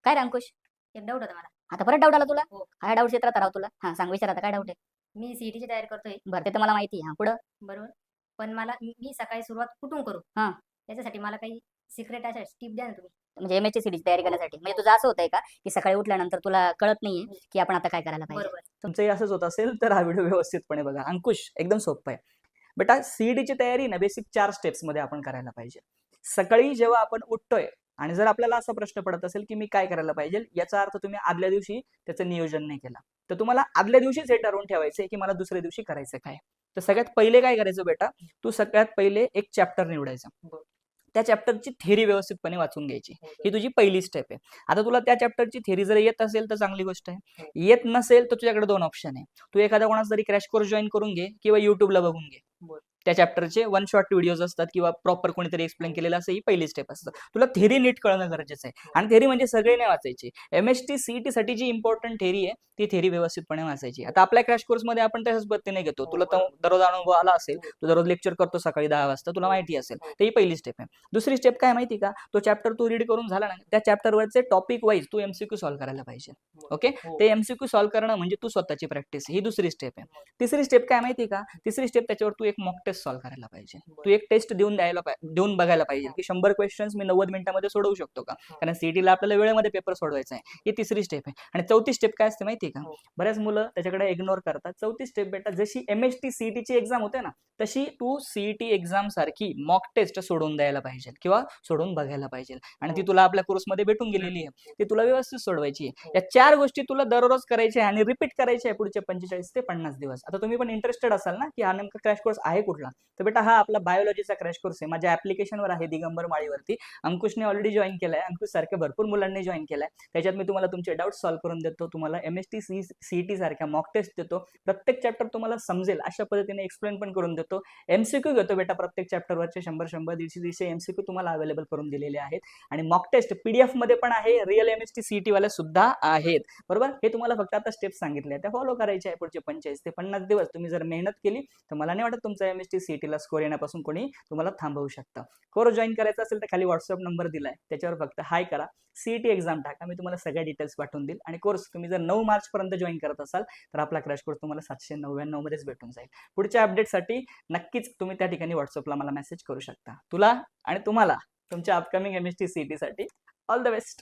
काय रे अंकुश? एक डाऊट होता मला. आता परत डाऊट आला तुला? हो. काय डाऊट क्षेत्रात राव तुला? हा सांग, विचार आता काय डाऊट आहे? मी सीईटीची तयारी करतोय. बरं, ते तर मला माहिती आहे. हा, पुढं? बरोबर. पण मला मी सकाळी सुरुवात कुठून करू? हां. त्याच्यासाठी मला काही सिक्रेट अशा टिप द्या ना तुम्ही. म्हणजे एमएससी सीडीची तयारी करण्यासाठी. म्हणजे तुझं असं होतंय का, की सकाळी उठल्यानंतर तुला कळत नाहीये, की आपण आता काय करायला पाहिजे? बरोबर. तुमचंही असंच होत असेल तर हा व्हिडिओ व्यवस्थितपणे बघा. अंकुश, एकदम सोपं आहे. बेटा, सीईटीची तयारी ना बेसिक 4 स्टेप्समध्ये आपण करायला पाहिजे. सकाळी जेव्हा आपण उठतोय आणि जर आपल्याला असा प्रश्न पडत असेल, की मी काय करायला पाहिजे, याचा अर्थ तुम्ही आदल्या दिवशी त्याचं नियोजन नाही केलं. तर तुम्हाला आदल्या दिवशीच हे ठरवून ठेवायचंय, की मला दुसऱ्या दिवशी करायचं काय. तर सगळ्यात पहिले काय करायचं बेटा, तू सगळ्यात पहिले एक चॅप्टर निवडायचा. बरं. त्या चॅप्टरची थेरी व्यवस्थितपणे वाचून घ्यायची. ही तुझी पहिली स्टेप आहे. आता तुला त्या चॅप्टरची थेरी जर येत असेल तर चांगली गोष्ट आहे. येत नसेल तर तुझ्याकडे 2 ऑप्शन आहे. तू एखाद्या कोणाचा तरी क्रॅश कोर्स जॉईन करून घे किंवा YouTubeला बघून घे. बरं. त्या चॅप्टरचे वन शॉट व्हिडिओज असतात किंवा प्रॉपर कोणीतरी एक्सप्लेन केलेलं असं ही पहिली स्टेप असतं. तुला थेरी नीट कळणं गरजेचं आहे. आणि थेरी म्हणजे सगळे नाही वाचायची. एमएसटी सीईटी साठी जी इम्पॉर्टंट थेरी आहे ती थेरी व्यवस्थितपणे वाचायची. आता आपल्या क्रॅश कोर्समध्ये आपण त्याच पद्धतीने घेतो. तुला तर दररोज अनुभव आला असेल. तू दररोज लेक्चर करतो सकाळी 10 वाजता. तुला माहिती असेल. तर ही पहिली स्टेप आहे. दुसरी स्टेप काय माहिती का? तो चॅप्टर तू रीड करून झाला ना, त्या चॅप्टरवरचे टॉपिक वाईज तू एमसीक्यू सॉल्व्ह करायला पाहिजे. ओके? ते एमसीक्यू सॉल्व्ह करणं म्हणजे तू स्वतःची प्रॅक्टिस. ही दुसरी स्टेप आहे. तिसरी स्टेप काय माहिती का? तिसरी स्टेप त्याच्यावर तू एक मॉक टेस्ट सॉल्व्ह करायला पाहिजे. तू एक टेस्ट देऊन बघायला पाहिजे की 100 क्वेश्चन्स मी 90 मिनिटांमध्ये सोडवू शकतो का? कारण सीईटीला आपल्याला वेळेमध्ये पेपर सोडवायचा आहे. ही तिसरी स्टेप आहे. आणि चौथी स्टेप काय असते माहिती का? बऱ्याच मुलं त्याच्याकडे इग्नोर करतात. चौथी स्टेप बेटा, जशी एमएसटी सीईटीची एक्झाम होते ना, तशी तू सीईटी एक्झाम सारखी मॉक टेस्ट सोडून द्यायला पाहिजे किंवा सोडून बघायला पाहिजे. आणि ती तुला आपल्या कोर्समध्ये भेटून गेलेली आहे. ती तुला व्यवस्थित सोडवायची आहे. या 4 गोष्टी तुला दररोज करायच्या आहे आणि रिपीट करायच्या आहे पुढचे 45 ते 50 दिवस. आता तुम्ही पण इंटरेस्टेड असाल ना, की हा नेमका क्रॅश कोर्स आहे कुठला? तर बेटा, हा आपला बायोलॉजीचा क्रॅश कोर्स आहे. माझ्या ऍप्लिकेशनवर आहे दिगंबर माळीवरती. अंकुशने ऑलरेडी जॉईन केलाय. अंकुश सारख्या भरपूर मुलांनी जॉईन केलाय. त्याच्यात मी तुम्हाला तुमचे डाऊट सॉल्व्ह करून देतो. तुम्हाला एमएसटी सीईटी सारख्या मॉक टेस्ट देतो. प्रत्येक चॅप्टर तुम्हाला समजेल अशा पद्धतीने एक्सप्लेन पण करून देतो. एमसीक्यू घेतो बेटा, प्रत्येक चॅप्टरवरचे 100 150 एमसीक्यू तुम्हाला अवेलेबल करून दिलेले आहेत. आणि मॉक टेस्ट पीडीएफ मध्ये पण आहे. रिअल एमएसटी सीईटी वाले सुद्धा आहेत. बरोबर? हे तुम्हाला फक्त आता स्टेप सांगितले, त्या फॉलो करायचे आहे. पुढचे 45 ते 50 दिवस तुम्ही जर मेहनत केली तर मला नाही वाटत तुमचा एमएसटी सीईटीला स्कोर येण्यापासून कोणी तुम्हाला थांबवू शकतं. कोर्स जॉईन करायचा असेल तर खाली व्हॉट्सअप नंबर दिलाय, त्याच्यावर फक्त हाय करा. सीईटी एक्झाम टाका. मी तुम्हाला सगळ्या डिटेल्स पाठवून देईल. आणि कोर्स तुम्ही जर 9 मार्च पर्यंत जॉईन करत असाल तर आपला क्रॅश कोर्स तुम्हाला 799 मध्येच भेटून जाईल. पुढच्या अपडेटसाठी नक्कीच तुम्ही त्या ठिकाणी व्हॉट्सअपला मला मेसेज करू शकता. तुला आणि तुम्हाला तुमच्या अपकमिंग एमएसटी सीईटी साठी ऑल द बेस्ट.